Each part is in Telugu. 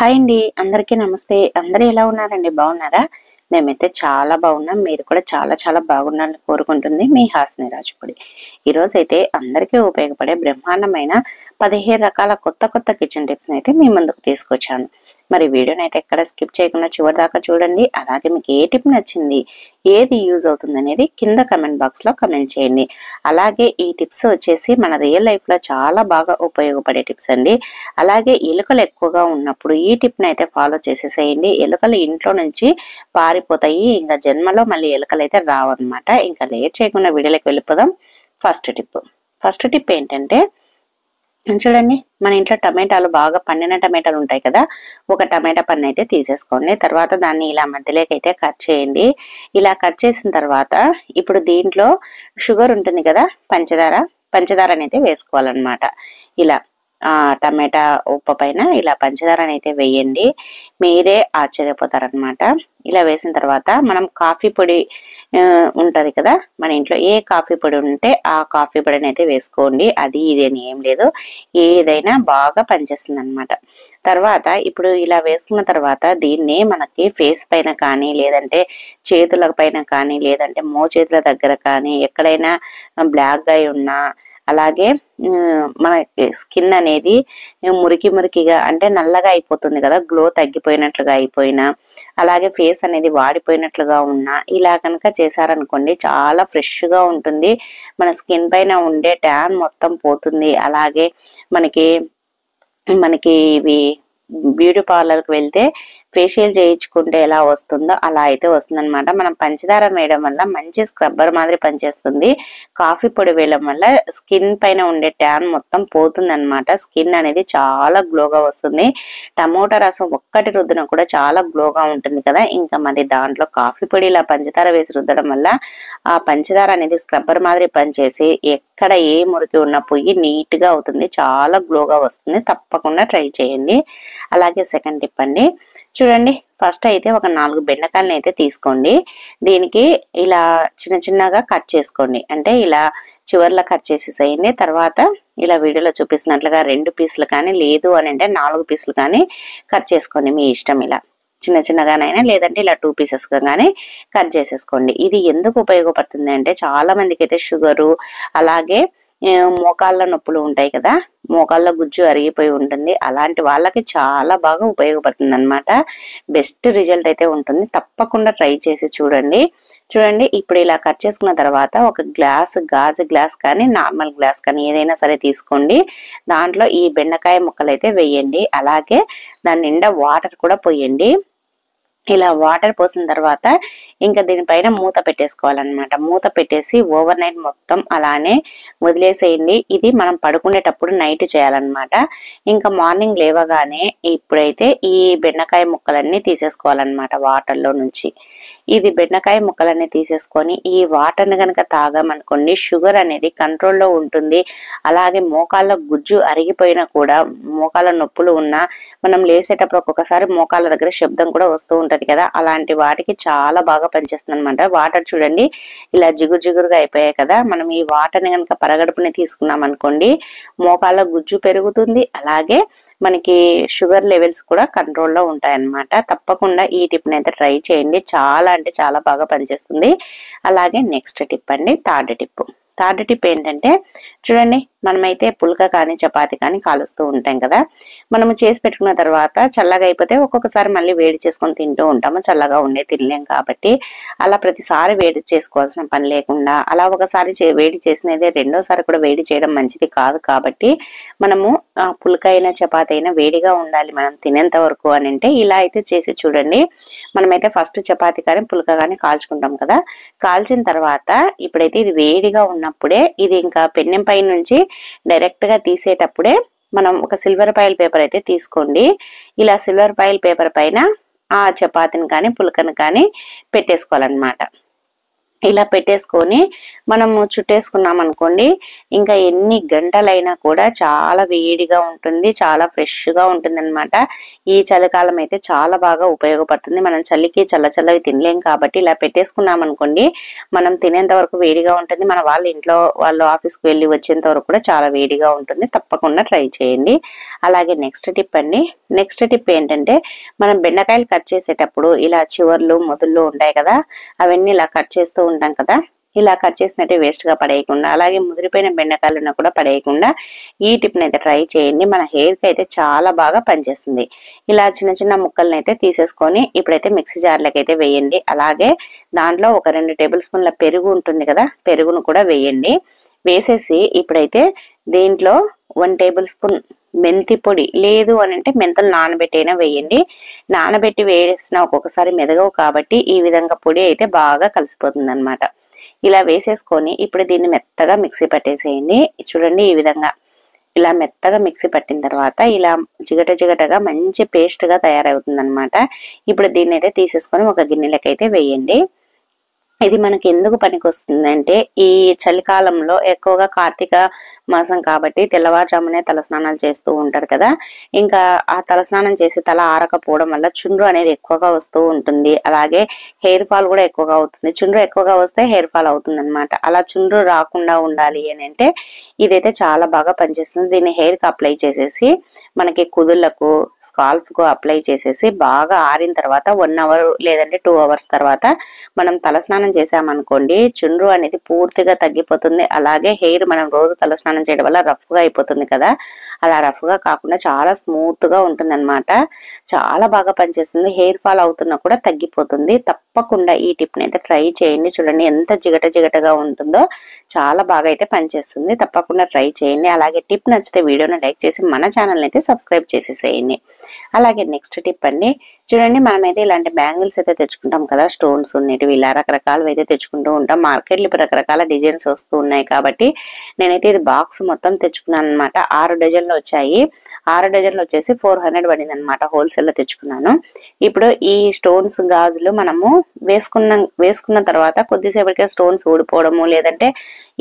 హాయ్ అండి, అందరికీ నమస్తే. అందరూ ఎలా ఉన్నారండి? బాగున్నారా? మేమైతే చాలా బాగున్నాం. మీరు కూడా చాలా చాలా బాగున్నారని కోరుకుంటుంది మీ హాస్ని రాజుపూడి. ఈరోజైతే అందరికీ ఉపయోగపడే బ్రహ్మాండమైన 15 రకాల కొత్త కొత్త కిచెన్ టిప్స్ని అయితే మీ ముందుకు తీసుకొచ్చాను. మరి వీడియోని అయితే ఎక్కడ స్కిప్ చేయకుండా చివరి దాకా చూడండి. అలాగే మీకు ఏ టిప్ నచ్చింది, ఏది యూజ్ అవుతుంది అనేది కింద కమెంట్ బాక్స్ లో కమెంట్ చేయండి. అలాగే ఈ టిప్స్ వచ్చేసి మన రియల్ లైఫ్ లో చాలా బాగా ఉపయోగపడే టిప్స్ అండి. అలాగే ఎలుకలు ఎక్కువగా ఉన్నప్పుడు ఈ టిప్ ని అయితే ఫాలో చేసేసేయండి. ఎలుకలు ఇంట్లో నుంచి పారిపోతాయి. ఇంకా జన్మలో మళ్ళీ ఎలుకలు అయితే రావన్నమాట. ఇంకా లేట్ చేయకుండా వీడియోలోకి వెళ్ళిపోదాం. ఫస్ట్ టిప్ ఏంటంటే, చూడండి, మన ఇంట్లో టమాటాలు బాగా పండిన టమాటాలు ఉంటాయి కదా. ఒక టమాటా పన్ను అయితే తీసేసుకోండి. తర్వాత దాన్ని ఇలా మధ్యలోకి అయితే కట్ చేయండి. ఇలా కట్ చేసిన తర్వాత ఇప్పుడు దీంట్లో షుగర్ ఉంటుంది కదా, పంచదార అనేది వేసుకోవాలన్నమాట. ఇలా టమాటా ఉప్పు పైన ఇలా పంచదారని అయితే వేయండి. మీరే ఆశ్చర్యపోతారనమాట. ఇలా వేసిన తర్వాత మనం కాఫీ పొడి ఉంటది కదా, మన ఇంట్లో ఏ కాఫీ పొడి ఉంటే ఆ కాఫీ పొడిని అయితే వేసుకోండి. అది ఇది అని ఏం లేదు, ఏదైనా బాగా పనిచేస్తుంది అనమాట. తర్వాత ఇప్పుడు ఇలా వేసుకున్న తర్వాత దీన్ని మనకి ఫేస్ పైన కానీ, లేదంటే చేతుల పైన కానీ, లేదంటే మోచేతుల దగ్గర కానీ, ఎక్కడైనా బ్లాక్ గా ఉన్నా, అలాగే మన స్కిన్ అనేది మురికిగా అంటే నల్లగా అయిపోతుంది కదా, గ్లో తగ్గిపోయినట్లుగా అయిపోయినా, అలాగే ఫేస్ అనేది వాడిపోయినట్లుగా ఉన్నా, ఇలా కనుక చేశారనుకోండి చాలా ఫ్రెష్ గా ఉంటుంది. మన స్కిన్ పైన ఉండే ట్యాన్ మొత్తం పోతుంది. అలాగే మనకి ఇవి బ్యూటీ పార్లర్కి వెళ్తే ఫేషియల్ చేయించుకుంటే ఎలా వస్తుందో అలా అయితే వస్తుందన్నమాట. మనం పంచదార వేయడం వల్ల మంచి స్క్రబ్బర్ మాదిరి పనిచేస్తుంది. కాఫీ పొడి వేయడం వల్ల స్కిన్ పైన ఉండే ట్యాన్ మొత్తం పోతుంది అనమాట. స్కిన్ అనేది చాలా గ్లోగా వస్తుంది. టమోటా రసం ఒక్కటి రుద్దిన కూడా చాలా గ్లోగా ఉంటుంది కదా. ఇంకా మరి దాంట్లో కాఫీ పొడి ఇలా పంచదార వేసి రుద్దడం వల్ల ఆ పంచదార అనేది స్క్రబ్బర్ మాదిరి పనిచేసి ఎక్కడ ఏ మురికి ఉన్న పొయ్యి నీట్ గా అవుతుంది, చాలా గ్లోగా వస్తుంది. తప్పకుండా ట్రై చేయండి. అలాగే సెకండ్ టిప్ అండి, చూడండి, ఫస్ట్ అయితే ఒక 4 బెండకాయలను అయితే తీసుకోండి. దీనికి ఇలా చిన్న చిన్నగా కట్ చేసుకోండి. అంటే ఇలా చివర్లో కట్ చేసేసేయండి. తర్వాత ఇలా వీడియోలో చూపిస్తున్నట్లుగా 2 పీసులు కానీ, లేదు అని అంటే 4 పీసులు కానీ కట్ చేసుకోండి. మీ ఇష్టం. ఇలా చిన్న చిన్నగానైనా, లేదంటే ఇలా 2 పీసెస్ గా కానీ కట్ చేసేసుకోండి. ఇది ఎందుకు ఉపయోగపడుతుంది అంటే, చాలా మందికి అయితే షుగరు, అలాగే మోకాళ్ళ నొప్పులు ఉంటాయి కదా, మోకాళ్ళ గుజ్జు అరిగిపోయి ఉంటుంది. అలాంటి వాళ్ళకి చాలా బాగా ఉపయోగపడుతుంది అనమాట. బెస్ట్ రిజల్ట్ అయితే ఉంటుంది. తప్పకుండా ట్రై చేసి చూడండి. ఇప్పుడు ఇలా కట్ చేసుకున్న తర్వాత ఒక గాజు గ్లాస్ కానీ, నార్మల్ గ్లాస్ కానీ ఏదైనా సరే తీసుకోండి. దాంట్లో ఈ బెండకాయ ముక్కలు అయితే వేయండి. అలాగే దాని నిండా వాటర్ కూడా పోయండి. ఇలా వాటర్ పోసిన తర్వాత ఇంకా దీనిపైన మూత పెట్టేసుకోవాలన్నమాట. మూత పెట్టేసి ఓవర్ నైట్ మొత్తం అలానే వదిలేసేయండి. ఇది మనం పడుకునేటప్పుడు నైట్ చేయాలన్నమాట. ఇంకా మార్నింగ్ లేవగానే ఇప్పుడైతే ఈ బెండకాయ ముక్కలన్నీ తీసేసుకోవాలన్నమాట వాటర్లో నుంచి. ఇది బెండకాయ ముక్కలన్నీ తీసేసుకొని ఈ వాటర్ని కనుక తాగామనుకోండి, షుగర్ అనేది కంట్రోల్లో ఉంటుంది. అలాగే మోకాళ్ళ గుజ్జు అరిగిపోయినా కూడా, మోకాళ్ళ నొప్పులు ఉన్నా, మనం లేసేటప్పుడు ఒక్కొక్కసారి మోకాళ్ళ దగ్గర శబ్దం కూడా వస్తూ ఉంటది కదా, అలాంటి వాటికి చాలా బాగా పనిచేస్తుంది అనమాట. వాటర్ చూడండి ఇలా జిగురుగా అయిపోయాయి కదా. మనం ఈ వాటర్ ని కనుక పరగడుపుని తీసుకున్నాం అనుకోండి, మోకాళ్ళ గుజ్జు పెరుగుతుంది. అలాగే మనకి షుగర్ లెవెల్స్ కూడా కంట్రోల్లో ఉంటాయన్నమాట. తప్పకుండా ఈ టిప్ ని అయితే ట్రై చేయండి. చాలా అంటే చాలా బాగా పనిచేస్తుంది. అలాగే నెక్స్ట్ టిప్ అండి, థర్డ్ టిప్ ఏంటంటే, చూడండి, మనమైతే పుల్క కానీ చపాతి కానీ కాలుస్తూ ఉంటాం కదా. మనము చేసి పెట్టుకున్న తర్వాత చల్లగా అయిపోతే ఒక్కొక్కసారి మళ్ళీ వేడి చేసుకొని తింటూ ఉంటాము. చల్లగా ఉండే తినలేం కాబట్టి అలా ప్రతిసారి వేడి చేసుకోవాల్సిన పని లేకుండా, అలా ఒకసారి వేడి చేసినదే రెండోసారి కూడా వేడి చేయడం మంచిది కాదు. కాబట్టి మనము పుల్క అయినా చపాతి అయినా వేడిగా ఉండాలి మనం తినేంత వరకు అని అంటే ఇలా అయితే చేసి చూడండి. మనమైతే ఫస్ట్ చపాతి కానీ పుల్క కానీ కాల్చుకుంటాం కదా. కాల్చిన తర్వాత ఇప్పుడైతే ఇది వేడిగా ఉన్నప్పుడే, ఇది ఇంకా పెన్నెం పై నుంచి డైరెక్ట్ గా తీసేటప్పుడే మనం ఒక సిల్వర్ ఫాయిల్ పేపర్ అయితే తీసుకోండి. ఇలా సిల్వర్ ఫాయిల్ పేపర్ పైన ఆ చపాతీని కానీ పుల్కను కానీ పెట్టేసుకోవాలన్నమాట. ఇలా పెట్టేసుకొని మనము చుట్టేసుకున్నాం అనుకోండి, ఇంకా ఎన్ని గంటలైనా కూడా చాలా వేడిగా ఉంటుంది, చాలా ఫ్రెష్గా ఉంటుంది అనమాట. ఈ చలికాలం అయితే చాలా బాగా ఉపయోగపడుతుంది. మనం చలికి చల్లచల్లవి తినలేం కాబట్టి ఇలా పెట్టేసుకున్నాం అనుకోండి, మనం తినేంత వరకు వేడిగా ఉంటుంది. మన వాళ్ళ ఇంట్లో వాళ్ళు ఆఫీస్కి వెళ్ళి వచ్చేంత వరకు కూడా చాలా వేడిగా ఉంటుంది. తప్పకుండా ట్రై చేయండి. అలాగే నెక్స్ట్ టిప్ అండి. నెక్స్ట్ టిప్ ఏంటంటే, మనం బెండకాయలు కట్ చేసేటప్పుడు ఇలా చివర్లు మొదళ్ళు ఉంటాయి కదా, అవన్నీ ఇలా కట్ చేస్తూ ఉంటాం కదా, ఇలా కట్ చేసినట్టే వేస్ట్ గా పడేయకుండా, అలాగే ముదిరిపోయిన బెండకాయలున్నా కూడా పడేయకుండా ఈ టిప్ ని అయితే ట్రై చేయండి. మన హెయిర్ కి అయితే చాలా బాగా పనిచేస్తుంది. ఇలా చిన్న చిన్న ముక్కల్ని అయితే తీసేసుకొని ఇప్పుడైతే మిక్సీ జార్లకి అయితే వేయండి. అలాగే దాంట్లో ఒక 2 టేబుల్ స్పూన్ల పెరుగు ఉంటుంది కదా, పెరుగును కూడా వేయండి. వేసేసి ఇప్పుడైతే దీంట్లో 1 టేబుల్ స్పూన్ మెంతి పొడి, లేదు అని అంటే మెంతులు నానబెట్టైనా వేయండి. నానబెట్టి వేసిన ఒక్కొక్కసారి మెదగవు కాబట్టి ఈ విధంగా పొడి అయితే బాగా కలిసిపోతుంది అనమాట. ఇలా వేసేసుకొని ఇప్పుడు దీన్ని మెత్తగా మిక్సీ పట్టేసేయండి. చూడండి ఈ విధంగా ఇలా మెత్తగా మిక్సీ పట్టిన తర్వాత ఇలా జిగట జిగటగా మంచి పేస్ట్ గా తయారవుతుంది అనమాట. ఇప్పుడు దీన్ని అయితే తీసేసుకొని ఒక గిన్నెలకి అయితే వేయండి. ఇది మనకి ఎందుకు పనికి వస్తుందంటే, ఈ చలికాలంలో ఎక్కువగా కార్తీక మాసం కాబట్టి తెల్లవారుజామునే తలస్నానాలు చేస్తూ ఉంటారు కదా, ఇంకా ఆ తలస్నానం చేసి తల ఆరకపోవడం వల్ల చుండ్రు అనేది ఎక్కువగా వస్తూ ఉంటుంది. అలాగే హెయిర్ ఫాల్ కూడా ఎక్కువగా అవుతుంది. చుండ్రు ఎక్కువగా వస్తే హెయిర్ ఫాల్ అవుతుంది అనమాట. అలా చుండ్రు రాకుండా ఉండాలి అని అంటే ఇదైతే చాలా బాగా పనిచేస్తుంది. దీన్ని హెయిర్ కి అప్లై చేసేసి మనకి కుదుళ్లకు, స్కాల్ఫ్ కు అప్లై చేసేసి బాగా ఆరిన తర్వాత 1 అవర్ లేదంటే 2 అవర్స్ తర్వాత మనం తలస్నానం చేసామనుకోండి, చుండ్రు అనేది పూర్తిగా తగ్గిపోతుంది. అలాగే హెయిర్ మనం రోజు తలస్నానం చేయడం వల్ల రఫ్ గా అయిపోతుంది కదా, అలా రఫ్ గా కాకుండా చాలా స్మూత్ గా ఉంటుంది అనమాట. చాలా బాగా పనిచేస్తుంది. హెయిర్ ఫాల్ అవుతున్నా కూడా తగ్గిపోతుంది. తప్పకుండా ఈ టిప్ ని అయితే ట్రై చేయండి. చూడండి ఎంత జిగట జిగటగా ఉంటుందో, చాలా బాగా అయితే పనిచేస్తుంది. తప్పకుండా ట్రై చేయండి. అలాగే టిప్ నచ్చితే వీడియోని లైక్ చేసి మన ఛానల్ అయితే సబ్స్క్రైబ్ చేసేసేయండి. అలాగే నెక్స్ట్ టిప్ అండి. చూడండి మనమైతే ఇలాంటి బ్యాంగిల్స్ అయితే తెచ్చుకుంటాం కదా, స్టోన్స్ ఉన్నటివి, ఇలా రకరకాలు అయితే తెచ్చుకుంటూ ఉంటాం. మార్కెట్లో ఇప్పుడు రకరకాల డిజైన్స్ వస్తూ ఉన్నాయి కాబట్టి నేనైతే ఇది బాక్స్ మొత్తం తెచ్చుకున్నాను అనమాట. 6 డజన్లు వచ్చాయి. 6 డజన్లు వచ్చేసి 400 పడింది అనమాట. హోల్సేల్ లో తెచ్చుకున్నాను. ఇప్పుడు ఈ స్టోన్స్ గాజులు మనము వేసుకున్న తర్వాత కొద్దిసేపటికే స్టోన్స్ ఊడిపోవడము, లేదంటే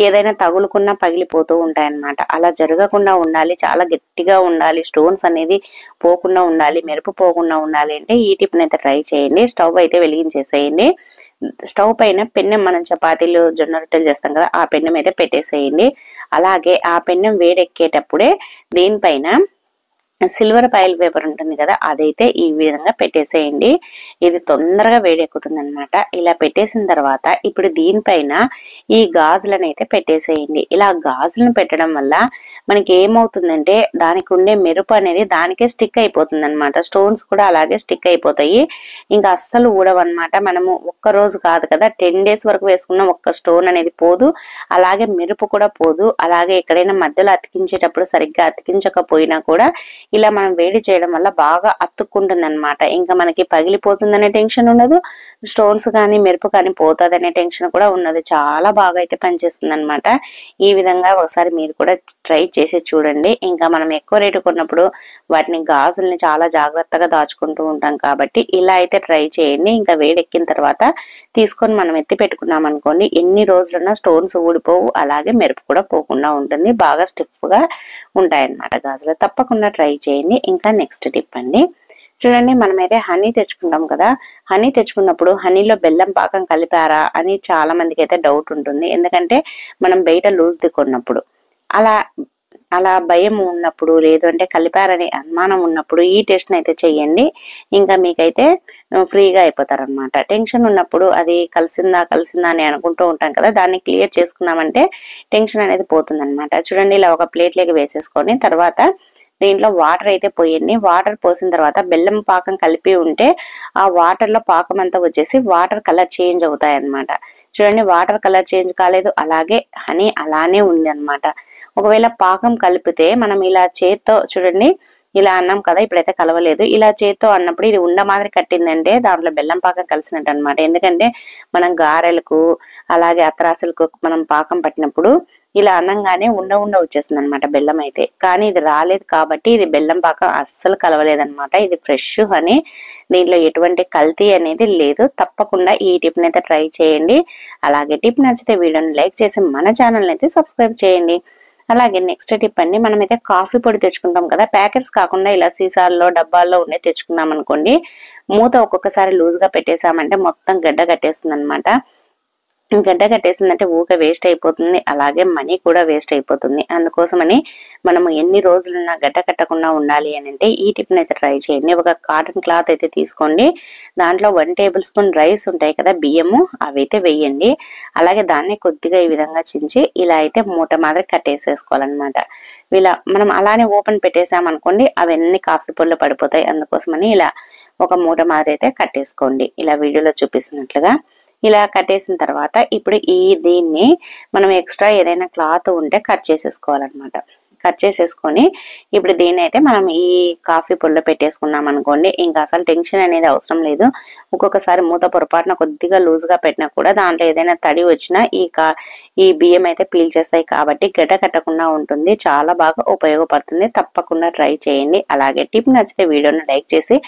ఏదైనా తగులుకున్నా పగిలిపోతూ ఉంటాయన్నమాట. అలా జరగకుండా ఉండాలి, చాలా గట్టిగా ఉండాలి, స్టోన్స్ అనేది పోకుండా ఉండాలి, మెరుపు పోకుండా ఉండాలి అంటే ఈ టిప్ ని అయితే ట్రై చేయండి. స్టవ్ అయితే వెలిగించేసేయండి. స్టవ్ పైన పెన్నెం, మనం చపాతీలు జొన్న రొట్టెలు చేస్తాం కదా, ఆ పెన్నెం అయితే పెట్టేసేయండి. అలాగే ఆ పెన్నెం వేడెక్కేటప్పుడే దీనిపైన సిల్వర్ ఫాయిల్ పేపర్ ఉంటుంది కదా, అదైతే ఈ విధంగా పెట్టేసేయండి. ఇది తొందరగా వేడెక్కుతుంది అనమాట. ఇలా పెట్టేసిన తర్వాత ఇప్పుడు దీనిపైన ఈ గాజులను అయితే పెట్టేసేయండి. ఇలా గాజులను పెట్టడం వల్ల మనకి ఏమవుతుందంటే దానికి ఉండే మెరుపు అనేది దానికే స్టిక్ అయిపోతుంది అనమాట. స్టోన్స్ కూడా అలాగే స్టిక్ అయిపోతాయి, ఇంకా అస్సలు ఊడవన్నమాట. మనము ఒక్క రోజు కాదు కదా, 10 days వరకు వేసుకున్న ఒక్క స్టోన్ అనేది పోదు, అలాగే మెరుపు కూడా పోదు. అలాగే ఎక్కడైనా మధ్యలో అతికించేటప్పుడు సరిగ్గా అతికించకపోయినా కూడా ఇలా మనం వేడి చేయడం వల్ల బాగా అతుక్కుంటుంది అనమాట. ఇంకా మనకి పగిలిపోతుందనే టెన్షన్ ఉండదు, స్టోన్స్ కానీ మెరుపు కానీ పోతుందనే టెన్షన్ కూడా ఉన్నది. చాలా బాగా అయితే పనిచేస్తుంది అనమాట. ఈ విధంగా ఒకసారి మీరు కూడా ట్రై చేసి చూడండి. ఇంకా మనం ఎక్కువ రేటు కొన్నప్పుడు వాటిని గాజుల్ని చాలా జాగ్రత్తగా దాచుకుంటూ ఉంటాం కాబట్టి ఇలా అయితే ట్రై చేయండి. ఇంకా వేడెక్కిన తర్వాత తీసుకొని మనం ఎత్తి పెట్టుకున్నాం అనుకోండి, ఎన్ని రోజులున్నా స్టోన్స్ ఊడిపోవు, అలాగే మెరుపు కూడా పోకుండా ఉంటుంది. బాగా స్టిఫ్ గా ఉంటాయన్నమాట గాజులు. తప్పకుండా ట్రై చేయండి. ఇంకా నెక్స్ట్ టిప్ అండి. చూడండి మనమైతే హనీ తెచ్చుకుంటాం కదా, హనీ తెచ్చుకున్నప్పుడు హనీలో బెల్లం పాకం కలిపారా అని చాలా మందికి అయితే డౌట్ ఉంటుంది. ఎందుకంటే మనం బయట లూజ్ది కొన్నప్పుడు అలా భయం ఉన్నప్పుడు, లేదు అంటే కలిపారని అనుమానం ఉన్నప్పుడు ఈ టెస్ట్ అయితే చెయ్యండి. ఇంకా మీకైతే ఫ్రీగా అయిపోతారనమాట. టెన్షన్ ఉన్నప్పుడు అది కలిసిందా అని అనుకుంటూ ఉంటాం కదా, దాన్ని క్లియర్ చేసుకున్నామంటే టెన్షన్ అనేది పోతుంది అనమాట. చూడండి ఇలా ఒక ప్లేట్లోకి వేసేసుకొని తర్వాత దీంట్లో వాటర్ అయితే పోయండి. వాటర్ పోసిన తర్వాత బెల్లం పాకం కలిపి ఉంటే ఆ వాటర్ లో పాకం అంతా వచ్చేసి వాటర్ కలర్ చేంజ్ అవుతాయి అన్నమాట. చూడండి వాటర్ కలర్ చేంజ్ కాలేదు, అలాగే హనీ అలానే ఉంది అనమాట. ఒకవేళ పాకం కలిపితే మనం ఇలా చేత్తో చూడండి ఇలా అన్నాం కదా, ఇప్పుడైతే కలవలేదు. ఇలా చేత్తో అన్నప్పుడు ఇది ఉండ మాదిరి కట్టిందంటే దాంట్లో బెల్లం పాకం కలిసినట్టు అనమాట. ఎందుకంటే మనం గారెలకు అలాగే అత్రాసులకు మనం పాకం పట్టినప్పుడు ఇలా అన్నంగానే ఉండ వచ్చేస్తుంది అనమాట బెల్లం అయితే. కానీ ఇది రాలేదు కాబట్టి ఇది బెల్లం పాకం అస్సలు కలవలేదన్నమాట. ఇది ఫ్రెష్ హనీ, దీంట్లో ఎటువంటి కల్తీ అనేది లేదు. తప్పకుండా ఈ టిప్ అయితే ట్రై చేయండి. అలాగే టిప్ నచ్చితే వీడియోని లైక్ చేసి మన ఛానల్ అయితే సబ్స్క్రైబ్ చేయండి. అలాగే నెక్స్ట్ టిప్ అండి, మనమైతే కాఫీ పొడి తెచ్చుకుంటాం కదా, ప్యాకెట్స్ కాకుండా ఇలా సీసాల్లో డబ్బాల్లో ఉండే తెచ్చుకున్నాం అనుకోండి, మూత ఒక్కొక్కసారి లూజ్ గా పెట్టేసామంటే మొత్తం గడ్డ కట్టేస్తుంది అనమాట. గడ్డ కట్టేసిందంటే ఊక వేస్ట్ అయిపోతుంది, అలాగే మనీ కూడా వేస్ట్ అయిపోతుంది. అందుకోసమని మనము ఎన్ని రోజులున్నా గడ్డ కట్టకుండా ఉండాలి అని అంటే ఈ టిప్ అయితే ట్రై చేయండి. ఒక కాటన్ క్లాత్ అయితే తీసుకోండి, దాంట్లో 1 టేబుల్ స్పూన్ రైస్ ఉంటాయి కదా బియ్యము, అవి అయితే వేయండి. అలాగే దాన్ని కొద్దిగా ఈ విధంగా చించి ఇలా అయితే మూట మాదిరి కట్టేసేసుకోవాలన్నమాట. ఇలా మనం అలానే ఓపెన్ పెట్టేసామనుకోండి అవన్నీ కాఫీ పొడిలో పడిపోతాయి. అందుకోసమని ఇలా ఒక మూట మాదిరి అయితే కట్టేసుకోండి, ఇలా వీడియోలో చూపిస్తున్నట్లుగా. ఇలా కట్టేసిన తర్వాత ఇప్పుడు దీన్ని మనం ఎక్స్ట్రా ఏదైనా క్లాత్ ఉంటే కట్ చేసేసుకోవాలన్నమాట. కట్ చేసేసుకొని ఇప్పుడు దీన్ని అయితే మనం ఈ కాఫీ పొడిలో పెట్టేసుకున్నాం అనుకోండి, ఇంకా అసలు టెన్షన్ అనేది అవసరం లేదు. ఒక్కొక్కసారి మూత పొరపాటున కొద్దిగా లూజ్ గా పెట్టినా కూడా దాంట్లో ఏదైనా తడి వచ్చినా ఈ బియ్యం అయితే పీల్చేస్తాయి కాబట్టి గడ్డ కట్టకుండా ఉంటుంది. చాలా బాగా ఉపయోగపడుతుంది. తప్పకుండా ట్రై చేయండి. అలాగే టిప్ నచ్చితే వీడియోని లైక్ చేసి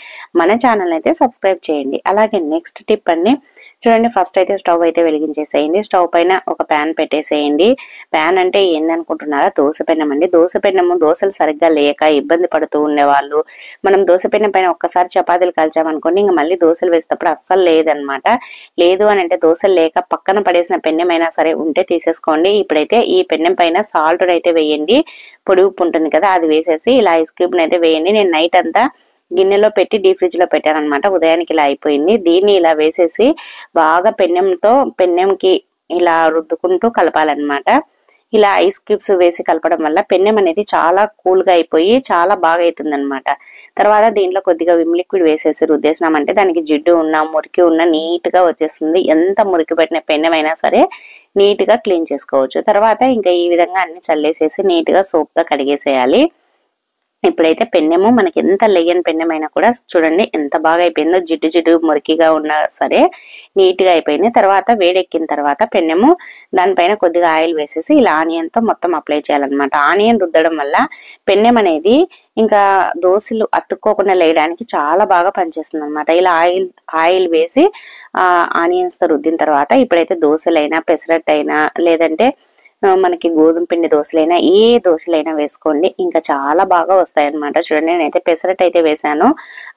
మన ఛానల్ అయితే సబ్స్క్రైబ్ చేయండి. అలాగే నెక్స్ట్ టిప్ అండి, చూడండి, ఫస్ట్ అయితే స్టవ్ అయితే వెలిగించేసేయండి. స్టవ్ పైన ఒక ప్యాన్ పెట్టేసేయండి. ప్యాన్ అంటే ఏందనుకుంటున్నారా? దోశ పెనం అండి. దోశ పెనము దోశలు సరిగ్గా లేక ఇబ్బంది పడుతూ ఉండేవాళ్ళు మనం దోశ పెనం పైన ఒక్కసారి చపాతీలు కాల్చామనుకోండి, ఇంకా మళ్ళీ దోశలు వేసేటప్పుడు అస్సలు లేదనమాట. లేదు అని అంటే దోశలు లేక పక్కన పడేసిన పెన్నెమైనా సరే ఉంటే తీసేసుకోండి. ఇప్పుడైతే ఈ పెన్నెం పైన సాల్ట్ అయితే వేయండి. పొడి ఉప్పు ఉంటుంది కదా, అది వేసేసి ఇలా ఐస్ క్యూబ్ అయితే వేయండి. నేను నైట్ అంతా గిన్నెలో పెట్టి డీప్ ఫ్రిడ్జ్ లో పెట్టాను అనమాట. ఉదయానికి ఇలా అయిపోయింది. దీన్ని ఇలా వేసేసి బాగా పెన్నెంకి ఇలా రుద్దుకుంటూ కలపాలన్నమాట. ఇలా ఐస్ క్యూబ్స్ వేసి కలపడం వల్ల పెన్నెం అనేది చాలా కూల్ గా అయిపోయి చాలా బాగా అవుతుంది అనమాట. తర్వాత దీంట్లో కొద్దిగా విమ్ లిక్విడ్ వేసేసి రుద్దేసినామంటే దానికి జిడ్డు ఉన్నా మురికి ఉన్నా నీట్ గా వచ్చేస్తుంది. ఎంత మురికి పెట్టిన పెన్నెం అయినా సరే నీట్ గా క్లీన్ చేసుకోవచ్చు. తర్వాత ఇంకా ఈ విధంగా అన్ని చల్లేసేసి నీట్ గా సోప్ తో కడిగేసేయాలి. ఇప్పుడైతే పెన్నెము మనకి ఎంత లెయ్యని పెన్నెమైనా కూడా చూడండి ఎంత బాగా అయిపోయిందో, జిడ్డు మురికిగా ఉన్నా సరే నీట్ గా అయిపోయింది. తర్వాత వేడెక్కిన తర్వాత పెన్నెము దానిపైన కొద్దిగా ఆయిల్ వేసేసి ఇలా ఆనియన్ తో మొత్తం అప్లై చేయాలన్నమాట. ఆనియన్ రుద్దడం వల్ల పెన్నెం అనేది ఇంకా దోశలు అతుక్కోకుండా లేయడానికి చాలా బాగా పనిచేస్తుంది అనమాట. ఇలా ఆయిల్ వేసి ఆనియన్స్ తో రుద్దిన తర్వాత ఇప్పుడైతే దోశలైనా పెసరట్టైనా లేదంటే మనకి గోధుమ పిండి దోశలైనా ఏ దోశలైనా వేసుకోండి, ఇంకా చాలా బాగా వస్తాయి అనమాట. చూడండి, నేనైతే పెసరట్టు అయితే వేసాను,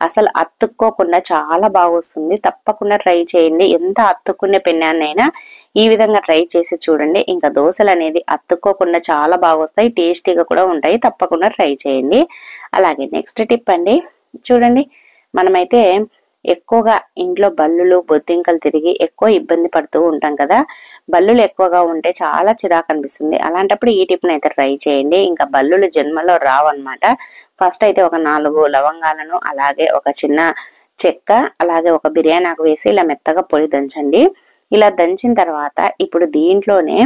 అసలు అతుక్కోకుండా చాలా బాగా వస్తుంది. తప్పకుండా ట్రై చేయండి. ఎంత అతుక్కునే పెన్నాన్నైనా ఈ విధంగా ట్రై చేసి చూడండి, ఇంకా దోశలు అనేది అతుక్కోకుండా చాలా బాగా వస్తాయి, టేస్టీగా కూడా ఉంటాయి. తప్పకుండా ట్రై చేయండి. అలాగే నెక్స్ట్ టిప్ అండి, చూడండి, మనమైతే ఎక్కువగా ఇంట్లో బల్లులు బొద్దింకలు తిరిగి ఎక్కువ ఇబ్బంది పడుతూ ఉంటాం కదా. బల్లులు ఎక్కువగా ఉంటే చాలా చిరాకు అనిపిస్తుంది. అలాంటప్పుడు ఈ టిప్ అయితే ట్రై చేయండి. ఇంకా బల్లులు జన్మలో రావన్నమాట. ఫస్ట్ అయితే ఒక 4 లవంగాలను అలాగే ఒక చిన్న చెక్క అలాగే ఒక బిర్యానీ ఆకు వేసి ఇలా మెత్తగా పొడి దంచండి. ఇలా దంచిన తర్వాత ఇప్పుడు దీంట్లోనే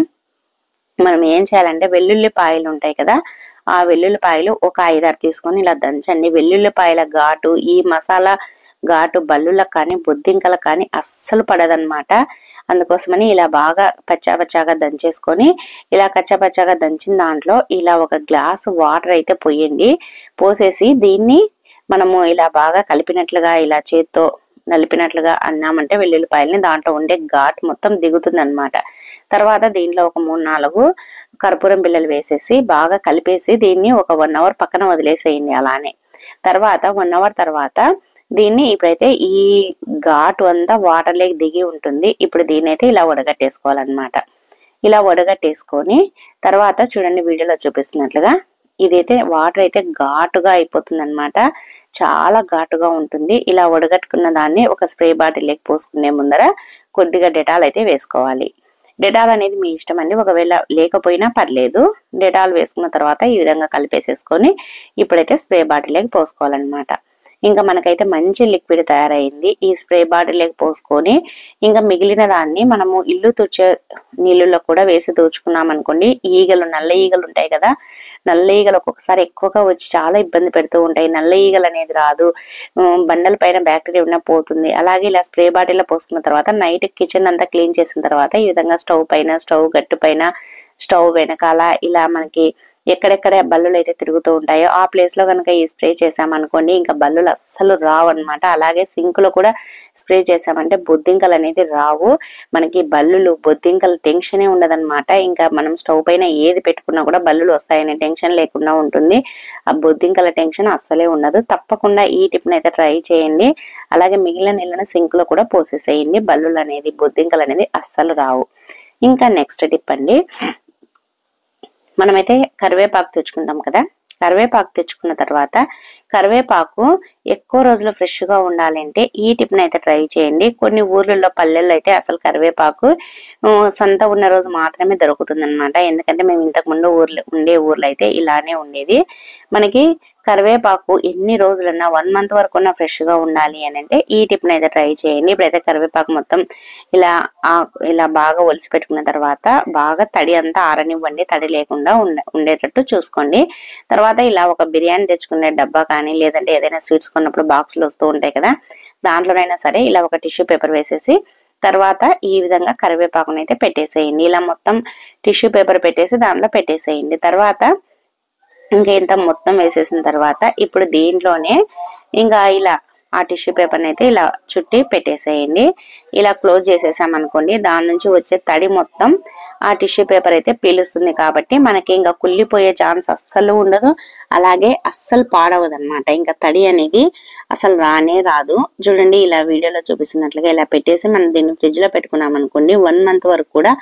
మనం ఏం చేయాలంటే వెల్లుల్లిపాయలు ఉంటాయి కదా, ఆ వెల్లుల్లిపాయలు ఒక 5-6 తీసుకొని ఇలా దంచండి. వెల్లుల్లిపాయల ఘాటు ఈ మసాలా ఘాటు బల్లులకు కానీ బొద్దింకలకు కానీ అస్సలు పడదనమాట. అందుకోసమని ఇలా బాగా పచ్చాగా దంచేసుకొని ఇలా కచ్చాపచ్చాగా దంచిన దాంట్లో ఇలా ఒక గ్లాసు వాటర్ అయితే పోయండి. పోసేసి దీన్ని మనము ఇలా బాగా కలిపినట్లుగా ఇలా చేత్తో నలిపినట్లుగా అన్నామంటే వెల్లుల్లిపాయలని దాంట్లో ఉండే ఘాటు మొత్తం దిగుతుంది అనమాట. తర్వాత దీంట్లో ఒక 3-4 కర్పూరం బిళ్ళలు వేసేసి బాగా కలిపేసి దీన్ని ఒక 1 అవర్ పక్కన వదిలేసేయండి. అలానే తర్వాత 1 అవర్ తర్వాత దీన్ని ఇప్పుడైతే ఈ ఘాటు అంతా వాటర్ లేకి దిగి ఉంటుంది. ఇప్పుడు దీన్ని అయితే ఇలా వడగట్టేసుకోవాలన్నమాట. ఇలా వడగట్టేసుకొని తర్వాత చూడండి వీడియోలో చూపిస్తున్నట్లుగా ఇదైతే వాటర్ అయితే ఘాటుగా అయిపోతుంది అనమాట. చాలా ఘాటుగా ఉంటుంది. ఇలా వడగట్టుకున్న దాన్ని ఒక స్ప్రే బాటిల్ లేక పోసుకునే ముందర కొద్దిగా డెటాల్ అయితే వేసుకోవాలి. డెటాల్ అనేది మీ ఇష్టం అండి, ఒకవేళ లేకపోయినా పర్లేదు. డెటాల్ వేసుకున్న తర్వాత ఈ విధంగా కలిపేసేసుకొని ఇప్పుడైతే స్ప్రే బాటిల్ లేక పోసుకోవాలన్నమాట. ఇంకా మనకైతే మంచి లిక్విడ్ తయారైంది. ఈ స్ప్రే బాటిల్లోకి పోసుకొని ఇంకా మిగిలిన దాన్ని మనము ఇల్లు తుడిచే నీళ్ళలో కూడా వేసి తుడుచుకున్నాం అనుకోండి, ఈగలు నల్ల ఈగలు ఉంటాయి కదా, నల్ల ఈగలు ఒక్కొక్కసారి ఎక్కువగా వచ్చి చాలా ఇబ్బంది పెడుతూ ఉంటాయి. నల్ల ఈగలు అనేది రాదు, బండల పైన బ్యాక్టీరియా ఉన్న పోతుంది. అలాగే ఇలా స్ప్రే బాటిల్లో పోసుకున్న తర్వాత నైట్ కిచెన్ అంతా క్లీన్ చేసిన తర్వాత ఈ విధంగా స్టవ్ పైన, స్టవ్ గట్టు పైన, స్టవ్ వెనకాల ఇలా మనకి ఎక్కడెక్కడ బల్లులు అయితే తిరుగుతూ ఉంటాయో ఆ ప్లేస్ లో కనుక ఈ స్ప్రే చేసామనుకోండి ఇంకా బల్లులు అస్సలు రావు అనమాట. అలాగే సింక్ లో కూడా స్ప్రే చేసామంటే బొద్దింకలు అనేది రావు. మనకి బల్లులు బొద్దింకలు టెన్షనే ఉండదన్నమాట. ఇంకా మనం స్టవ్ పైన ఏది పెట్టుకున్నా కూడా బల్లులు వస్తాయనే టెన్షన్ లేకుండా ఉంటుంది. ఆ బొద్దింకల టెన్షన్ అస్సలే ఉండదు. తప్పకుండా ఈ టిప్ అయితే ట్రై చేయండి. అలాగే మిగిలిన నీళ్ళని సింక్ లో కూడా పోసేసేయండి. బల్లులు అనేది బొద్దింకలు అనేది అస్సలు రావు. ఇంకా నెక్స్ట్ టిప్ అండి, మనమైతే కరివేపాకు తెచ్చుకుంటాం కదా, కరివేపాకు తెచ్చుకున్న తర్వాత కరివేపాకు ఎక్కువ రోజులు ఫ్రెష్ గా ఉండాలంటే ఈ టిప్ ని అయితే ట్రై చేయండి. కొన్ని ఊర్లలో పల్లెల్లో అయితే అసలు కరివేపాకు సంత ఉన్న రోజు మాత్రమే దొరుకుతుంది అనమాట. ఎందుకంటే మేము ఇంతకు ముందు ఊర్లో అయితే ఇలానే ఉండేది. మనకి కరివేపాకు ఎన్ని రోజులన్నా 1 month వరకు ఫ్రెష్ గా ఉండాలి అని అంటే ఈ టిప్ ని అయితే ట్రై చేయండి. ఇప్పుడైతే కరివేపాకు మొత్తం ఇలా బాగా ఒలిసి పెట్టుకున్న తర్వాత బాగా తడి అంతా ఆరనివ్వండి, తడి లేకుండా ఉండేటట్టు చూసుకోండి. తర్వాత ఇలా ఒక బిర్యానీ తెచ్చుకునే డబ్బా కానీ లేదంటే ఏదైనా స్వీట్స్ కొన్నప్పుడు బాక్సులు వస్తూ ఉంటాయి కదా, దాంట్లోనైనా సరే ఇలా ఒక టిష్యూ పేపర్ వేసేసి తర్వాత ఈ విధంగా కరివేపాకునైతే పెట్టేసేయండి. ఇలా మొత్తం టిష్యూ పేపర్ పెట్టేసి దాంట్లో పెట్టేసేయండి. తర్వాత ఇంకా ఇంత మొత్తం వేసేసిన తర్వాత ఇప్పుడు దీంట్లోనే ఇంకా ఇలా ఆ టిష్యూ పేపర్ని అయితే ఇలా చుట్టి పెట్టేసేయండి. ఇలా క్లోజ్ చేసేసాం అనుకోండి, దాని నుంచి వచ్చే తడి మొత్తం ఆ టిష్యూ పేపర్ అయితే పీలుస్తుంది. కాబట్టి మనకి ఇంకా కుళ్ళిపోయే ఛాన్స్ అస్సలు ఉండదు, అలాగే అస్సలు పాడవదు అనమాట. ఇంకా తడి అనేది అసలు రానే రాదు. చూడండి ఇలా వీడియోలో చూపిస్తున్నట్లుగా ఇలా పెట్టేసి మనం దీన్ని ఫ్రిడ్జ్ లో పెట్టుకున్నాం అనుకోండి 1 month వరకు కూడా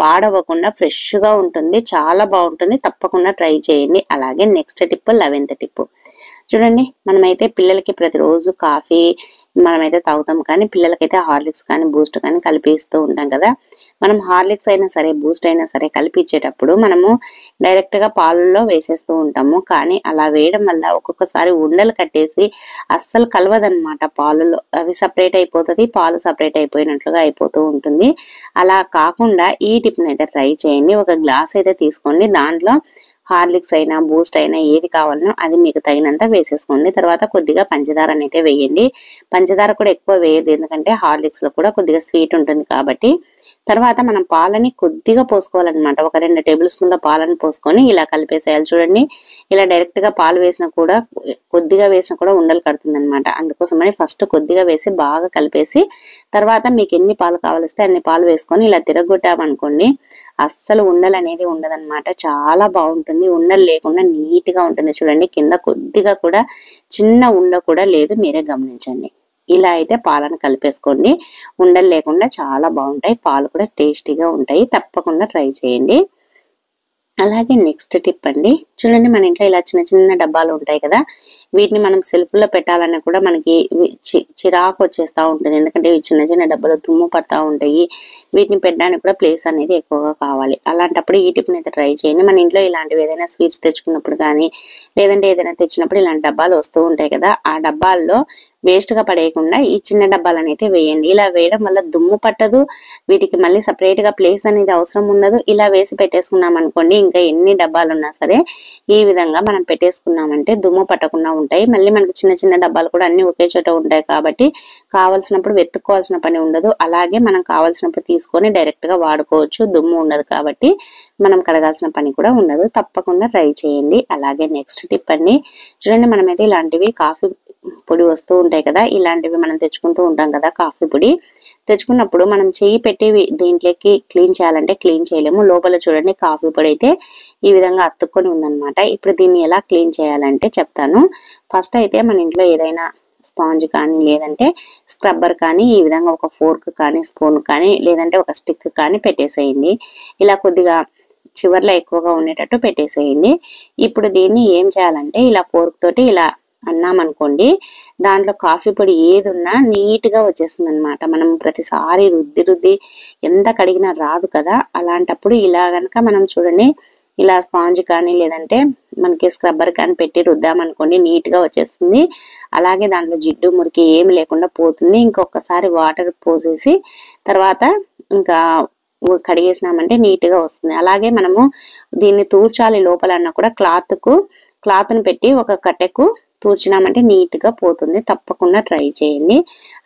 పాడవకుండా ఫ్రెష్ గా ఉంటుంది. చాలా బాగుంటుంది. తప్పకుండా ట్రై చేయండి. అలాగే నెక్స్ట్ టిప్ 11th టిప్ చూడండి, మనమైతే పిల్లలకి ప్రతిరోజు కాఫీ మనమైతే తాగుతాం, కానీ పిల్లలకైతే హార్లిక్స్ కానీ బూస్ట్ కానీ కలిపిస్తూ ఉంటాం కదా. మనం హార్లిక్స్ అయినా సరే బూస్ట్ అయినా సరే కలిపిచ్చేటప్పుడు మనము డైరెక్ట్ గా పాలల్లో వేసేస్తూ ఉంటాము. కానీ అలా వేయడం వల్ల ఒక్కొక్కసారి ఉండలు కట్టేసి అస్సలు కలవదనమాట. పాలలో అవి సపరేట్ అయిపోతుంది, పాలు సపరేట్ అయిపోయినట్లుగా అయిపోతూ ఉంటుంది. అలా కాకుండా ఈ టిప్ ని అయితే ట్రై చేయండి. ఒక గ్లాస్ అయితే తీసుకోండి, దాంట్లో హార్లిక్స్ అయినా బూస్ట్ అయినా ఏది కావాలనో అది మీకు తగినంత వేసేసుకోండి. తర్వాత కొద్దిగా పంచదార అయితే వేయండి. పంచదార కూడా ఎక్కువ వేయదు, ఎందుకంటే హార్లిక్స్ లో కూడా కొద్దిగా స్వీట్ ఉంటుంది కాబట్టి. తర్వాత మనం పాలని కొద్దిగా పోసుకోవాలన్నమాట. ఒక 2 టేబుల్ స్పూన్ల పాలను పోసుకొని ఇలా కలిపేసేయాలి. చూడండి ఇలా డైరెక్ట్ గా పాలు వేసినా కూడా కొద్దిగా వేసినా కూడా ఉండలు కడుతుంది అనమాట. అందుకోసమని ఫస్ట్ కొద్దిగా వేసి బాగా కలిపేసి తర్వాత మీకు ఎన్ని పాలు కావలిస్తే అన్ని పాలు వేసుకొని ఇలా తిరగొట్టామనుకోండి అస్సలు ఉండలు అనేది ఉండదన్నమాట. చాలా బాగుంటుంది, ఉండలు లేకుండా నీట్ గా ఉంటుంది. చూడండి కింద కొద్దిగా కూడా చిన్న ఉండ కూడా లేదు, మీరే గమనించండి. ఇలా అయితే పాలను కలిపేసుకోండి, ఉండలు లేకుండా చాలా బాగుంటాయి. పాలు కూడా టేస్టీగా ఉంటాయి. తప్పకుండా ట్రై చేయండి. అలాగే నెక్స్ట్ టిప్ అండి, చూడండి మన ఇంట్లో ఇలా చిన్న చిన్న డబ్బాలు ఉంటాయి కదా, వీటిని మనం సెల్ఫ్ లో పెట్టాలన్నా కూడా మనకి చిరాకు వచ్చేస్తూ ఉంటుంది. ఎందుకంటే ఇవి చిన్న చిన్న డబ్బాలు తుమ్ము పడతా ఉంటాయి. వీటిని పెట్టడానికి కూడా ప్లేస్ అనేది ఎక్కువగా కావాలి. అలాంటప్పుడు ఈ టిప్ని అయితే ట్రై చేయండి. మన ఇంట్లో ఇలాంటివి ఏదైనా స్వీట్స్ తెచ్చుకున్నప్పుడు కానీ లేదంటే ఏదైనా తెచ్చినప్పుడు ఇలాంటి డబ్బాలు వస్తూ ఉంటాయి కదా, ఆ డబ్బాల్లో వేస్ట్ గా పడేయకుండా ఈ చిన్న డబ్బాలను అయితే వేయండి. ఇలా వేయడం వల్ల దుమ్ము పట్టదు, వీటికి మళ్ళీ సపరేట్ గా ప్లేస్ అనేది అవసరం ఉండదు. ఇలా వేసి పెట్టేసుకున్నాం అనుకోండి ఇంకా ఎన్ని డబ్బాలు ఉన్నా సరే ఈ విధంగా మనం పెట్టేసుకున్నామంటే దుమ్ము పట్టకుండా ఉంటాయి. మళ్ళీ మనకి చిన్న చిన్న డబ్బాలు కూడా అన్ని ఒకే చోట ఉంటాయి కాబట్టి కావాల్సినప్పుడు వెతుక్కోవాల్సిన పని ఉండదు. అలాగే మనం కావాల్సినప్పుడు తీసుకొని డైరెక్ట్ గా వాడుకోవచ్చు, దుమ్ము ఉండదు కాబట్టి మనం కడగాల్సిన పని కూడా ఉండదు. తప్పకుండా ట్రై చేయండి. అలాగే నెక్స్ట్ టిప్ అండి, చూడండి మనమైతే ఇలాంటివి కాఫీ పొడి వస్తూ ఉంటాయి కదా, ఇలాంటివి మనం తెచ్చుకుంటూ ఉంటాం కదా. కాఫీ పొడి తెచ్చుకున్నప్పుడు మనం చేయి పెట్టి దీంట్లోకి క్లీన్ చేయాలంటే క్లీన్ చేయలేము. లోపల చూడండి కాఫీ పొడి అయితే ఈ విధంగా అతుక్కొని ఉందన్నమాట. ఇప్పుడు దీన్ని ఎలా క్లీన్ చేయాలంటే చెప్తాను. ఫస్ట్ అయితే మన ఇంట్లో ఏదైనా స్పాంజ్ కానీ లేదంటే స్క్రబ్బర్ కానీ ఈ విధంగా ఒక ఫోర్క్ కానీ స్పూన్ కానీ లేదంటే ఒక స్టిక్ కానీ పెట్టేసేయండి. ఇలా కొద్దిగా చివర్లో ఎక్కువగా ఉండేటట్టు పెట్టేసేయండి. ఇప్పుడు దీన్ని ఏం చేయాలంటే ఇలా ఫోర్క్ తోటి ఇలా అన్నామనుకోండి దాంట్లో కాఫీ పొడి ఏది ఉన్నా నీట్ గా వచ్చేస్తుంది అనమాట. మనం ప్రతిసారి రుద్ది ఎంత కడిగినా రాదు కదా. అలాంటప్పుడు ఇలా గనక మనం చూడండి ఇలా స్పాంజ్ కానీ లేదంటే మనకి స్క్రబ్బర్ కానీ పెట్టి రుద్దామనుకోండి నీట్గా వచ్చేస్తుంది. అలాగే దాంట్లో జిడ్డు మురికి ఏమి లేకుండా పోతుంది. ఇంకొకసారి వాటర్ పోసేసి తర్వాత ఇంకా కడిగేసినామంటే నీట్గా వస్తుంది. అలాగే మనము దీన్ని తూర్చాలి లోపలన్నా కూడా క్లాత్ను పెట్టి ఒక కట్టెకు తూర్చినామంటే నీట్గా పోతుంది. తప్పకుండా ట్రై చేయండి.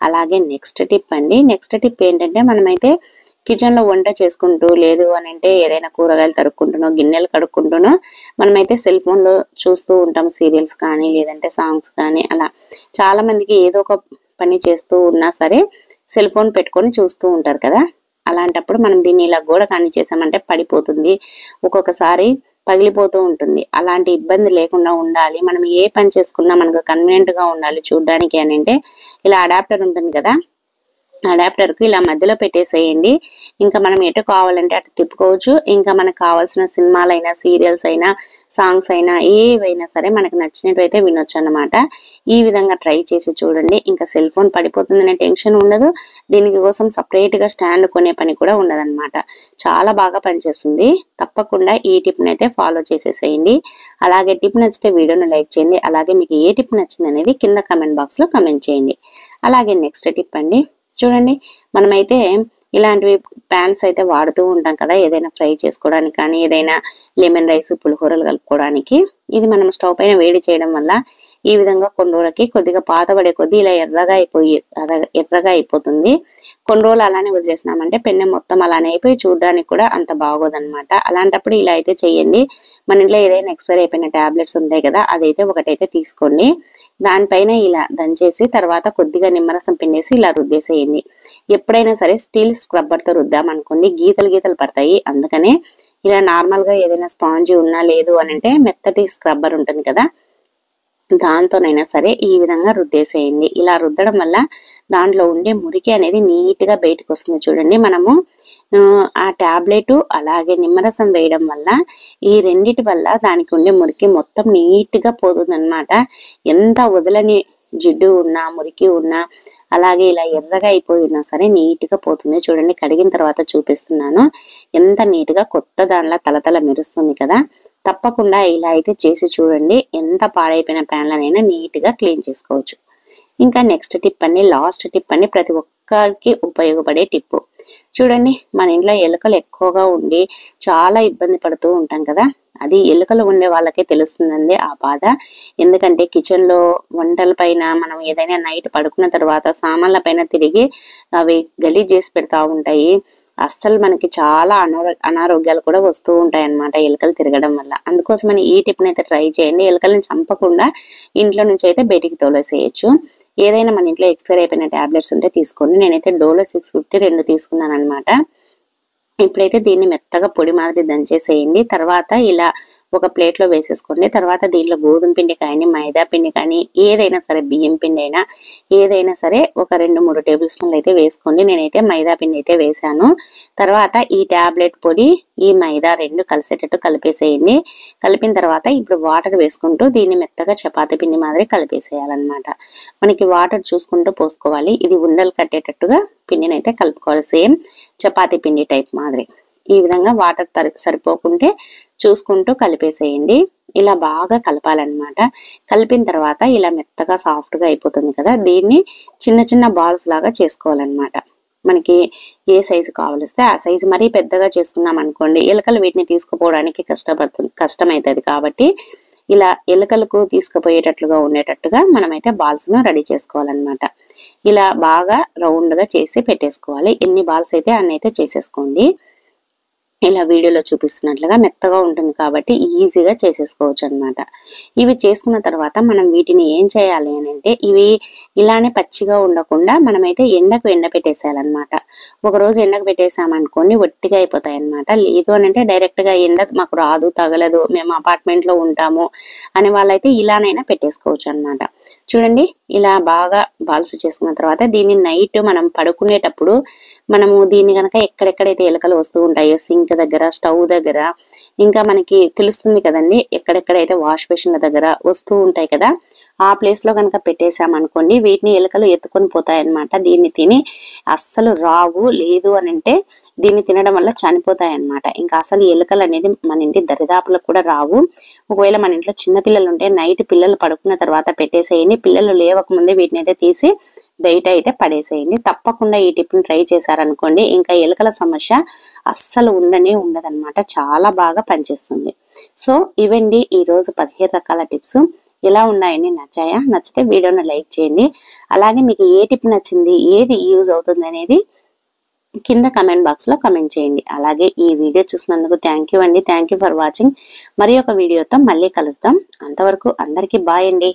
అలాగే నెక్స్ట్ టిప్ అండి. నెక్స్ట్ టిప్ ఏంటంటే మనమైతే కిచెన్లో వంట చేసుకుంటూ లేదు అని అంటే ఏదైనా కూరగాయలు తరుక్కుంటునో గిన్నెలు కడుక్కుంటునో మనమైతే సెల్ ఫోన్లో చూస్తూ ఉంటాం సీరియల్స్ కానీ లేదంటే సాంగ్స్ కానీ. అలా చాలా మందికి ఏదో ఒక పని చేస్తూ ఉన్నా సరే సెల్ ఫోన్ పెట్టుకొని చూస్తూ ఉంటారు కదా. అలాంటప్పుడు మనం దీన్ని ఇలా గోడ కాని చేసామంటే పడిపోతుంది, ఒక్కొక్కసారి పగిలిపోతూ ఉంటుంది. అలాంటి ఇబ్బంది లేకుండా ఉండాలి, మనం ఏ పని చేసుకున్నా మనకు కన్వీనియంట్ గా ఉండాలి చూడడానికి అని అంటే ఇలా అడాప్టర్ ఉంటుంది కదా, అడాప్టర్ కు ఇలా మధ్యలో పెట్టేసేయండి. ఇంకా మనం ఎటు కావాలంటే అటు తిప్పుకోవచ్చు. ఇంకా మనకు కావాల్సిన సినిమాలైనా సీరియల్స్ అయినా సాంగ్స్ అయినా ఏవైనా సరే మనకు నచ్చినట్టు అయితే వినొచ్చు అన్నమాట. ఈ విధంగా ట్రై చేసి చూడండి. ఇంకా సెల్ ఫోన్ పడిపోతుందనే టెన్షన్ ఉండదు. దీనికి కోసం సపరేట్ గా స్టాండ్ కొనే పని కూడా ఉండదన్నమాట. చాలా బాగా పనిచేస్తుంది. తప్పకుండా ఈ టిప్ ని అయితే ఫాలో చేసేసేయండి. అలాగే టిప్ నచ్చితే వీడియోను లైక్ చేయండి. అలాగే మీకు ఏ టిప్ నచ్చింది అనేది కింద కమెంట్ బాక్స్ లో కమెంట్ చేయండి. అలాగే నెక్స్ట్ టిప్ అండి, చూడండి మనమైతే ఇలాంటివి ప్యాన్స్ అయితే వాడుతూ ఉంటాం కదా, ఏదైనా ఫ్రై చేసుకోవడానికి కానీ ఏదైనా లెమన్ రైస్ పులిహోరలు కలుపుకోవడానికి. ఇది మనం స్టవ్ పైన వేడి చేయడం వల్ల ఈ విధంగా కొన్ని రోజులకి కొద్దిగా పాతబడే కొద్దీ ఇలా ఎర్రగా అయిపోతుంది. కొన్ని రోజులు అలానే వదిలేసినామంటే పెన్నె మొత్తం అలానే అయిపోయి చూడడానికి కూడా అంత బాగోదన్నమాట. అలాంటప్పుడు ఇలా అయితే చెయ్యండి. మన ఇంట్లో ఏదైనా ఎక్స్పైర్ అయిపోయిన టాబ్లెట్స్ ఉంటాయి కదా, అదైతే ఒకటైతే తీసుకోండి. దానిపైన ఇలా దంచేసి తర్వాత కొద్దిగా నిమ్మరసం పిండేసి ఇలా రుద్దేసేయండి. ఎప్పుడైనా సరే స్టీల్ స్క్రబ్బర్ తో రుద్దామనుకోండి గీతలు పడతాయి. అందుకనే ఇలా నార్మల్ గా ఏదైనా స్పాంజీ ఉన్నా లేదు అని అంటే మెత్తటి స్క్రబ్బర్ ఉంటుంది కదా, దాంతోనైనా సరే ఈ విధంగా రుద్దేసేయండి. ఇలా రుద్దడం వల్ల దాంట్లో ఉండే మురికి అనేది నీట్ గా బయటకు వస్తుంది. చూడండి మనము ఆ టాబ్లెట్ అలాగే నిమ్మరసం వేయడం వల్ల ఈ రెండిటి వల్ల దానికి ఉండే మురికి మొత్తం నీట్ గా పోతుంది అనమాట. ఎంత వదలని జిడ్డు ఉన్నా మురికి ఉన్నా అలాగే ఇలా ఎర్రగా అయిపోయి ఉన్నా సరే నీట్ గా పోతుంది. చూడండి కడిగిన తర్వాత చూపిస్తున్నాను. ఎంత నీట్ గా కొత్త దానిలా తలతల మెరుస్తుంది కదా. తప్పకుండా ఇలా అయితే చేసి చూడండి. ఎంత పాడైపోయిన ప్యాన్లనైనా నీట్ గా క్లీన్ చేసుకోవచ్చు. ఇంకా నెక్స్ట్ టిప్ అని లాస్ట్ టిప్ అని ప్రతి ఒక్కరికి ఉపయోగపడే టిప్. చూడండి మన ఇంట్లో ఎలుకలు ఎక్కువగా ఉండి చాలా ఇబ్బంది పడుతూ ఉంటాం కదా, అది ఎలుకలు ఉండే వాళ్ళకే తెలుస్తుందండి ఆ బాధ. ఎందుకంటే కిచెన్ లో వంటల పైన మనం ఏదైనా నైట్ పడుకున్న తర్వాత సామాన్ల పైన తిరిగి అవి గలీజ్ చేసి పెడతా ఉంటాయి. అస్సలు మనకి చాలా అనారోగ్యాలు కూడా వస్తూ ఉంటాయి అన్నమాట ఎలుకలు తిరగడం వల్ల. అందుకోసమని ఈ టిప్ ని అయితే ట్రై చేయండి. ఎలుకలను చంపకుండా ఇంట్లో నుంచి అయితే బయటికి తోలేసేయచ్చు. ఏదైనా మన ఇంట్లో ఎక్స్పైర్ అయిపోయిన టాబ్లెట్స్ ఉంటే తీసుకోండి. నేనైతే డోలో 650 2 తీసుకున్నాను అనమాట. ఇప్పుడైతే దీన్ని మెత్తగా పొడి మాదిరి దంచేసేయండి. తర్వాత ఇలా ఒక ప్లేట్ లో వేసేసుకోండి. తర్వాత దీంట్లో గోధుమ పిండి కానీ మైదా పిండి కానీ ఏదైనా సరే బియ్యం పిండి అయినా ఏదైనా సరే ఒక 2-3 టేబుల్ స్పూన్లు అయితే వేసుకోండి. నేనైతే మైదా పిండి అయితే వేసాను. తర్వాత ఈ టాబ్లెట్ పొడి ఈ మైదా రెండు కలిసేటట్టు కలిపేసేయండి. కలిపిన తర్వాత ఇప్పుడు వాటర్ వేసుకుంటూ దీన్ని మెత్తగా చపాతీ పిండి మాదిరి కలిపేసేయాలన్నమాట. మనకి వాటర్ చూసుకుంటూ పోసుకోవాలి. ఇది ఉండలు కట్టేటట్టుగా పిండిని అయితే కలుపుకోవాలి. సేమ్ చపాతీ పిండి టైప్ మాదిరి. ఈ విధంగా వాటర్ సరిపోకుంటే చూసుకుంటూ కలిపేసేయండి. ఇలా బాగా కలపాలన్నమాట. కలిపిన తర్వాత ఇలా మెత్తగా సాఫ్ట్ గా అయిపోతుంది కదా, దీన్ని చిన్న చిన్న బాల్స్ లాగా చేసుకోవాలన్నమాట. మనకి ఏ సైజు కావలిస్తే ఆ సైజు. మరీ పెద్దగా చేసుకున్నాం అనుకోండి ఎలుకలు వీటిని తీసుకుపోవడానికి కష్టమవుతుంది. కాబట్టి ఇలా ఎలుకలకు తీసుకుపోయేటట్లుగా ఉండేటట్టుగా మనమైతే బాల్స్ ను రెడీ చేసుకోవాలన్నమాట. ఇలా బాగా రౌండ్ గా చేసి పెట్టేసుకోవాలి. ఎన్ని బాల్స్ అయితే అన్ని అయితే చేసేసుకోండి. ఇలా వీడియోలో చూపిస్తున్నట్లుగా మెత్తగా ఉంటుంది కాబట్టి ఈజీగా చేసేసుకోవచ్చు అన్నమాట. ఇవి చేసుకున్న తర్వాత మనం వీటిని ఏం చేయాలి అని అంటే ఇవి ఇలానే పచ్చిగా ఉండకుండా మనమైతే ఎండకు పెట్టేసేయాలన్నమాట. ఒకరోజు ఎండకు పెట్టేసామనుకోండి ఒట్టిగా అయిపోతాయి అన్నమాట. లేదు అని అంటే డైరెక్ట్ గా ఎండ మాకు రాదు తగలదు మేము అపార్ట్మెంట్ లో ఉంటాము అనే వాళ్ళైతే ఇలానైనా పెట్టేసుకోవచ్చు అన్నమాట. చూడండి ఇలా బాగా బాల్స్ చేసుకున్న తర్వాత దీన్ని నైట్ మనం పడుకునేటప్పుడు మనము దీన్ని కనుక ఎక్కడెక్కడైతే ఎలుకలు వస్తూ ఉంటాయో సింక్ సింక్ దగ్గర, స్టవ్ దగ్గర, ఇంకా మనకి తెలుస్తుంది కదండి ఎక్కడెక్కడైతే వాష్ బేసిన్ల దగ్గర వస్తూ ఉంటాయి కదా, ఆ ప్లేస్ లో కనుక పెట్టేసామనుకోండి వీటిని ఎలుకలు ఎత్తుకొని పోతాయన్నమాట. దీన్ని తిని అస్సలు రావు, లేదు అని అంటే దీన్ని తినడం వల్ల చనిపోతాయి అన్నమాట. ఇంకా అసలు ఎలుకలు అనేది మన ఇంటి దరిదాపులకు కూడా రావు. ఒకవేళ మన ఇంట్లో చిన్న పిల్లలు ఉంటే నైట్ పిల్లలు పడుకున్న తర్వాత పెట్టేసేయండి. పిల్లలు లేవక ముందే వీటిని అయితే తీసి బయట అయితే పడేసేయండి. తప్పకుండా ఈ టిప్ ని ట్రై చేశారనుకోండి ఇంకా ఎలుకల సమస్య అస్సలు ఉండదన్నమాట. చాలా బాగా పనిచేస్తుంది. సో ఇవండి ఈ రోజు 15 రకాల టిప్స్. ఎలా ఉన్నాయని నచ్చాయా? నచ్చితే వీడియోని లైక్ చేయండి. అలాగే మీకు ఏ టిప్ నచ్చింది, ఏది యూజ్ అవుతుంది అనేది కింద కమెంట్ బాక్స్ లో కమెంట్ చేయండి. అలాగే ఈ వీడియో చూసినందుకు థ్యాంక్ యూ అండి. Thank you for watching. మరి ఒక వీడియోతో మళ్ళీ కలుద్దాం. అంతవరకు అందరికీ బాయ్ అండి.